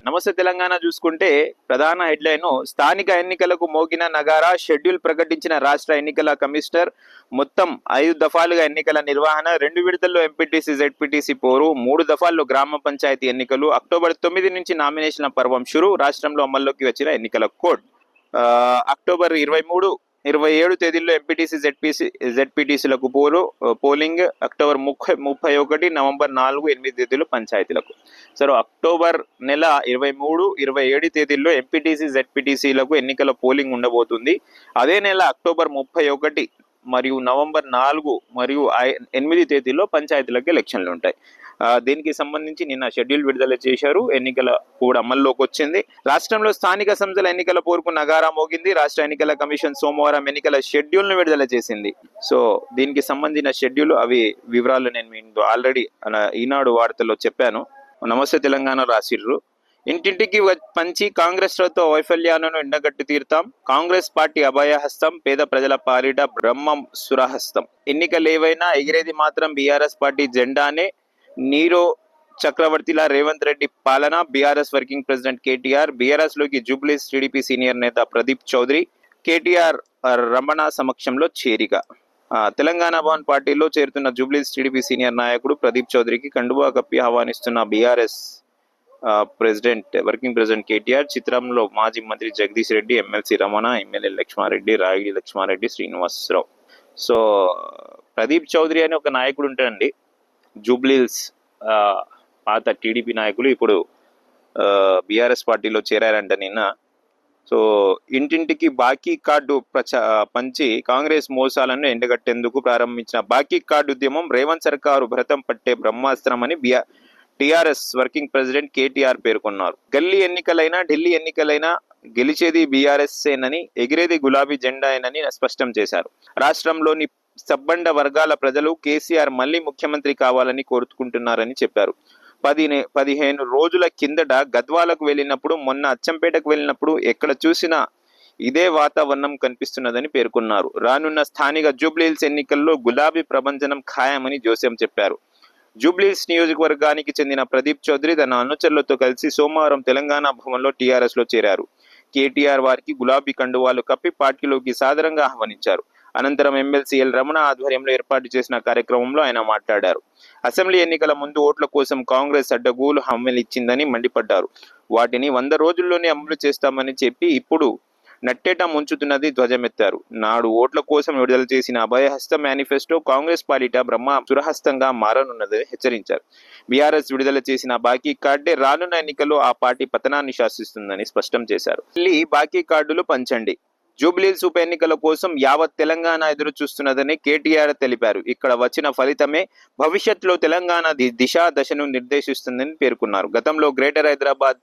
నమస్తే తెలంగాణ చూసుకుంటే ప్రధాన హెడ్లైన్ స్థానిక ఎన్నికలకు మోగిన నగారా షెడ్యూల్ ప్రకటించిన రాష్ట్ర ఎన్నికల కమిషనర్ మొత్తం 5 దఫాలుగా ఎన్నికల నిర్వహణ 2 విడతల్లో ఎంపీటీసీ జెడ్పీటీసీ పోరు 3 దఫాల్లో గ్రామ పంచాయతీ ఎన్నికలు అక్టోబర్ 9 నుంచి నామినేషన్ల పర్వం షురు రాష్ట్రంలో అమల్లోకి వచ్చిన ఎన్నికల కోడ్ అక్టోబర్ 23-27 తేదీల్లో ఎంపీటీసీ జెడ్పీటీసీలకు పోలింగ్ అక్టోబర్ 31 నవంబర్ 4-8 తేదీలు పంచాయతీలకు. సరే అక్టోబర్ నెల 23-27 తేదీల్లో ఎంపీటీసీ జెడ్పీటీసీలకు ఎన్నికల పోలింగ్ ఉండబోతుంది. అదే నెల అక్టోబర్ 31 మరియు నవంబర్ 4 మరియు 8 తేదీల్లో పంచాయతీలకు ఎలక్షన్లు ఉంటాయి. దీనికి సంబంధించి నిన్న షెడ్యూల్ విడుదల చేశారు. ఎన్నికల కూడా అమల్లోకి వచ్చింది. రాష్ట్రంలో స్థానిక సంస్థల ఎన్నికల పోరుకు నగారా మోగింది. రాష్ట్ర ఎన్నికల కమిషన్ సోమవారం ఎన్నికల షెడ్యూల్ ను విడుదల చేసింది. సో దీనికి సంబంధించిన షెడ్యూల్ వివరాలు నేను మీకు ఆల్రెడీ ఈనాడు వార్తల్లో చెప్పాను. నమస్తే తెలంగాణ రాసిర్రు. ఇంటింటికి పంచి కాంగ్రెస్ తో వైఫల్యాలను ఎండగట్టి తీరుతాం. కాంగ్రెస్ పార్టీ అభయహస్తం, పేద ప్రజల పాలిట బ్రహ్మం సురహస్తం. ఎన్నికలేవైనా ఎగిరేది మాత్రం బీఆర్ఎస్ పార్టీ జెండానే. నీరో చక్రవర్తిలా రేవంత్ రెడ్డి పాలన. BRS working president KTR. BRS లోకి జూబ్లీస్ టీడీపీ సీనియర్ నేత ప్రదీప్ చౌదరి. కేటీఆర్ రమణ సమక్షంలో చేరిక. తెలంగాణ భవన్ పార్టీలో చేరుతున్న జూబ్లీస్ టీడీపీ సీనియర్ నాయకుడు ప్రదీప్ చౌదరికి కండువా కప్పి ఆహ్వానిస్తున్న బీఆర్ఎస్ వర్కింగ్ ప్రెసిడెంట్ కేటీఆర్. చిత్రంలో మాజీ మంత్రి Jagadish Reddy, MLC Ramana, MLA Lakshma Reddy, Ragidi Lakshma Reddy, Srinivasa Rao. So Pradeep Chowdary అని ఒక నాయకుడు ఉంటాడండి. జూబ్లీస్ పాత టీడీపీ నాయకులు ఇప్పుడు బీఆర్ఎస్ పార్టీలో చేరారంట నిన్న. సో ఇంటింటికి బాకీ కార్డు పంచి కాంగ్రెస్ మోసాలను ఎండగట్టేందుకు ప్రారంభించిన బాకీ కార్డు ఉద్యమం రేవంత్ సర్కారు భరతం పట్టే బ్రహ్మాస్త్రం అని టీఆర్ఎస్ వర్కింగ్ ప్రెసిడెంట్ కేటీఆర్ పేర్కొన్నారు. గల్లీ ఎన్నికలైనా ఢిల్లీ ఎన్నికలైనా గెలిచేది బీఆర్ఎస్ఏనని, ఎగిరేది గులాబీ జెండాయేనని స్పష్టం చేశారు. రాష్ట్రంలోని సబ్బండ వర్గాల ప్రజలు కేసీఆర్ మళ్లీ ముఖ్యమంత్రి కావాలని కోరుకుంటున్నారని చెప్పారు. 15 రోజుల కిందట గద్వాలకు వెళ్ళినప్పుడు, మొన్న అచ్చంపేటకు వెళ్ళినప్పుడు ఎక్కడ చూసినా ఇదే వాతావరణం కనిపిస్తున్నదని పేర్కొన్నారు. రానున్న స్థానిక జూబ్లీహిల్స్ ఎన్నికల్లో గులాబీ ప్రభంజనం ఖాయమని జోస్యం చెప్పారు. జూబ్లీహిల్స్ నియోజకవర్గానికి చెందిన ప్రదీప్ చౌదరి తన అనుచరులతో కలిసి సోమవారం తెలంగాణ భవన్లో టీఆర్ఎస్ లో చేరారు. కేటీఆర్ వారికి గులాబీ కండువాలు కప్పి పార్టీలోకి సాదరంగా ఆహ్వానించారు. అనంతరం ఎమ్మెల్సీ ఎల్ రమణ ఆధ్వర్యంలో ఏర్పాటు చేసిన కార్యక్రమంలో ఆయన మాట్లాడారు. అసెంబ్లీ ఎన్నికల ముందు ఓట్ల కోసం కాంగ్రెస్ అడ్డగోలు హామీలిచ్చిందని మండిపడ్డారు. వాటిని 100 రోజుల్లోనే అమలు చేస్తామని చెప్పి ఇప్పుడు నట్టేట ముంచుతున్నది ధ్వజమెత్తారు. నాడు ఓట్ల కోసం విడుదల చేసిన అభయహస్త మేనిఫెస్టో కాంగ్రెస్ పాలిట బ్రహ్మ సురహస్తంగా మారనున్నదని హెచ్చరించారు. బీఆర్ఎస్ విడుదల చేసిన బాకీ కార్డే రానున్న ఎన్నికల్లో ఆ పార్టీ పతనాన్ని శాసిస్తుందని స్పష్టం చేశారు. బాకీ కార్డులు పంచండి. జూబ్లీహిల్స్ ఉప ఎన్నికల కోసం యావత్ తెలంగాణ ఎదురు చూస్తున్నదని కేటీఆర్ తెలిపారు. ఇక్కడ వచ్చిన ఫలితమే భవిష్యత్తులో తెలంగాణ దశను నిర్దేశిస్తుందని పేర్కొన్నారు. గతంలో గ్రేటర్ హైదరాబాద్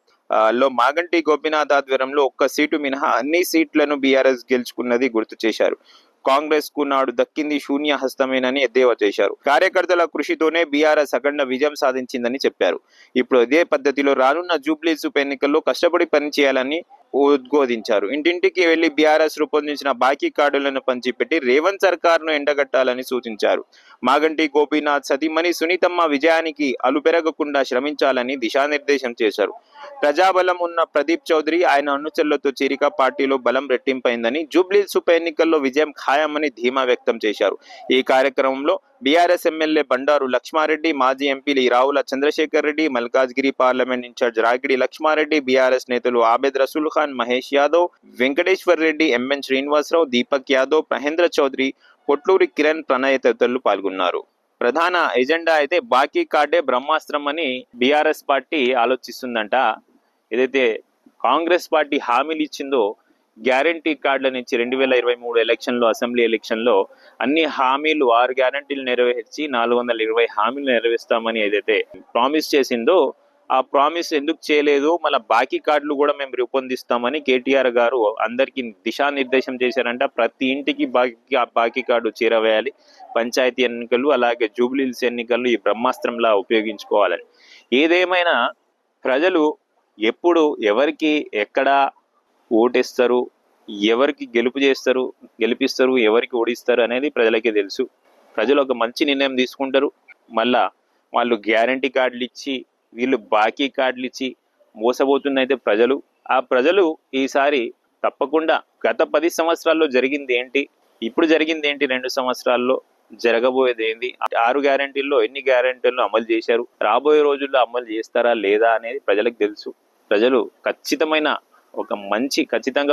లో మాగంటి గోపీనాథ్ ఆధ్వర్యంలో ఒక్క సీటు మినహా అన్ని సీట్లను బీఆర్ఎస్ గెలుచుకున్నది గుర్తు చేశారు. కాంగ్రెస్ కు నాడు దక్కింది శూన్య హస్తమేనని ఎద్దేవా చేశారు. కార్యకర్తల కృషితోనే బీఆర్ఎస్ అఖండ విజయం సాధించిందని చెప్పారు. ఇప్పుడు ఇదే పద్ధతిలో రానున్న జూబ్లీహిల్స్ ఉప ఎన్నికల్లో కష్టపడి పనిచేయాలని ఉద్బోధించారు. ఇంటింటికి వెళ్లి బీఆర్ఎస్ రూపొందించిన బాకీ కార్డులను పంచిపెట్టి రేవంత్ సర్కార్ను ఎండగట్టాలని సూచించారు. మాగంటి గోపీనాథ్ సతీమణి సునీతమ్మ విజయానికి అలుపెరగకుండా శ్రమించాలని దిశానిర్దేశం చేశారు. ప్రజాబలం ఉన్న ప్రదీప్ చౌదరి ఆయన అనుచరులతో చేరిక పార్టీలో బలం రెట్టింపైందని, జూబ్లీహిల్స్ ఉప ఎన్నికల్లో విజయం ఖాయమని ధీమా వ్యక్తం చేశారు. ఈ కార్యక్రమంలో బీఆర్ఎస్ ఎమ్మెల్యే బండారు లక్ష్మారెడ్డి, మాజీ ఎంపీలు Ravula Chandrashekar Reddy, Malkajgiri parliament incharge Ragidi Lakshma Reddy, BRS నేతలు ఆబెద్ రసూల్ ఖాన్, మహేష్ యాదవ్, వెంకటేశ్వర్ రెడ్డి, ఎంఎన్ శ్రీనివాసరావు, దీపక్ యాదవ్, మహేంద్ర చౌదరి, పొట్లూరి కిరణ్, ప్రణయ్ తదితరులు పాల్గొన్నారు. ప్రధాన ఎజెండా అయితే బాకీ కార్డే బ్రహ్మాస్త్రం అని బీఆర్ఎస్ పార్టీ ఆలోచిస్తుందంట. ఏదైతే కాంగ్రెస్ పార్టీ హామీలు ఇచ్చిందో గ్యారంటీ కార్డుల నుంచి 2023 ఎలక్షన్లో, అసెంబ్లీ ఎలక్షన్లో అన్ని హామీలు 6 గ్యారంటీలు నెరవేర్చి 420 హామీలు నెరవేరుస్తామని ఏదైతే ప్రామిస్ చేసిందో ఆ ప్రామిస్ ఎందుకు చేయలేదు, మళ్ళీ బాకీ కార్డులు కూడా మేము రూపొందిస్తామని కేటీఆర్ గారు అందరికీ దిశానిర్దేశం చేశారంట. ప్రతి ఇంటికి బాకీ కార్డు చేరవేయాలి. పంచాయతీ ఎన్నికలు అలాగే జూబ్లీహిల్స్ ఎన్నికలు ఈ బ్రహ్మాస్త్రంలా ఉపయోగించుకోవాలని. ఏదేమైనా ప్రజలు ఎప్పుడు ఎవరికి ఎక్కడ ఓటేస్తారు, ఎవరికి గెలిపిస్తారు, ఎవరికి ఓడిస్తారు అనేది ప్రజలకే తెలుసు. ప్రజలు ఒక మంచి నిర్ణయం తీసుకుంటారు. మళ్ళా వాళ్ళు గ్యారంటీ కార్డులు ఇచ్చి, వీళ్ళు బాకీ కార్డులు ఇచ్చి మోసపోతుంది అయితే ప్రజలు. ఆ ప్రజలు ఈసారి తప్పకుండా గత 10 సంవత్సరాల్లో జరిగింది ఏంటి, ఇప్పుడు జరిగింది ఏంటి, 2 సంవత్సరాల్లో జరగబోయేది ఏంది, 6 గ్యారెంటీల్లో ఎన్ని గ్యారెంటీలను అమలు చేశారు, రాబోయే రోజుల్లో అమలు చేస్తారా లేదా అనేది ప్రజలకు తెలుసు. ప్రజలు ఖచ్చితంగా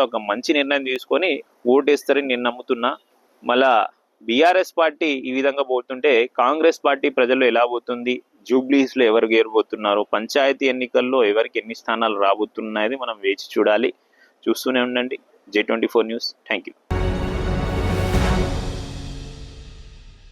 ఒక మంచి నిర్ణయం తీసుకొని ఓటేస్తారని నేను నమ్ముతున్నా. మళ్ళా బీఆర్ఎస్ పార్టీ ఈ విధంగా పోతుంటే కాంగ్రెస్ పార్టీ ప్రజల్లో ఎలా పోతుంది, జూబ్లీస్ లో ఎవరు గేరబోతున్నారు, పంచాయతీ ఎన్నికల్లో ఎవరికి ఎన్ని స్థానాలు రాబోతున్నాయని మనం వేచి చూడాలి. చూస్తూనే ఉండండి J24 న్యూస్. Thank you.